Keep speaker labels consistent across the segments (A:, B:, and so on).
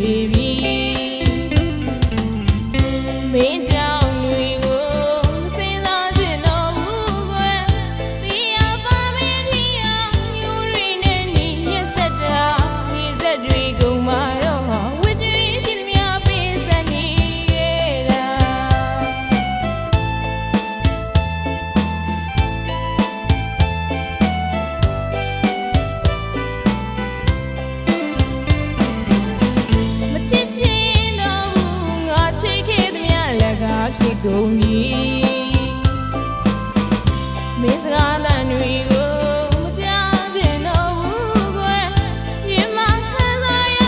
A: နေပြီမင်းကြောင့်တွေကိုမစင်စားချင်တော့ဘူးကွယ်တရားပါမင်းထီအောင်ညူတွေနဲ့နေရက်ဆက်တာနေဆက်တွေကုန်မှာတော့ဝကြွေးရှိသမျှပေးစက်နေခဲ့တာချစ်ချင်တော့ဘူးငါချစ်ခဲ့သမျှလက်ကဖြစ်ကုန်ပြီမင်းစကားတန်တွေကိုမကြားချင်တော့ဘူးကွယ်ရင်မခံစားရ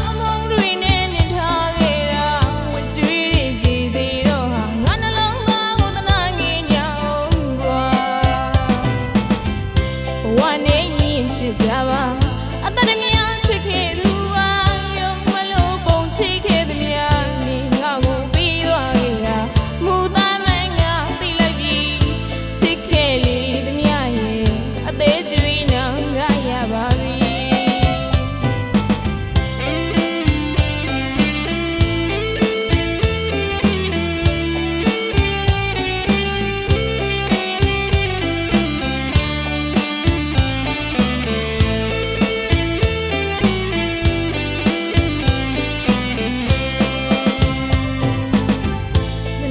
A: အမုန်းတွေနဲ့နေထားခဲ့တာဝကြွေးတွေကြည်စီတော့ဟာငါနှလုံးသားကိုသနာငင်ညောင်းကွာဘဝနဲ့ရင်ချစ်ကြပါအသက်တည်းများချစ်ခဲ့သူချစ်ခဲ့သမျှနေငါ့ကိုပြီးသွားခဲ့တာမူသားမှန်ငါသိလိုက်ပြီချစ်ခဲ့လေသမျှရဲ့အသေးကျွေးနောင်ရရပါပြီ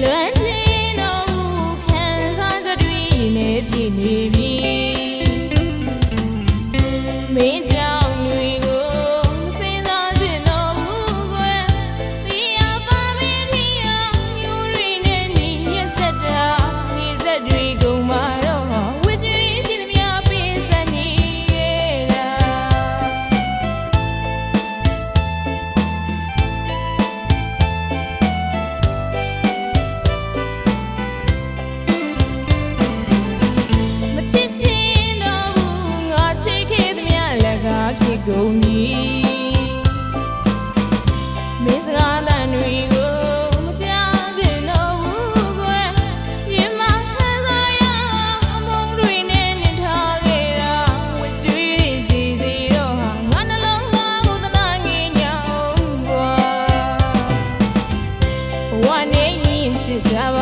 A: လွမ်းချင်တော့ဘူးခံစားချက်တွေနဲ့ပြည့်နေပြီမင်းကြောင့်တွေကိုမစင်စားချင်တော့ဘူးကွယ်တရားပါမင်းထီအောင်ညူတွေနဲ့နေရက်ဆက်တာနေဆက်တွေကုန်မှာတော့ဝကြွေးရှိသမျှပေးစက်နေခဲ့တာချစ်ချင်တော့ဘူးငါချစ်ခဲ့သမျှလက်ကဖြစ်ကုန်ပြီမင်းစကားတန်တွေကိုမကြားချင်တော့ဘူးကွယ်ရင်မခံစားရအမုန်းတွေနဲ့နေထားခဲ့တာဝကြွေးတွေကြည်စီတော့ဟာငါနှလုံးသားကိုသနာငင်ညောင်းကွာဘဝနဲ့ရင်ချစ်ကြပါ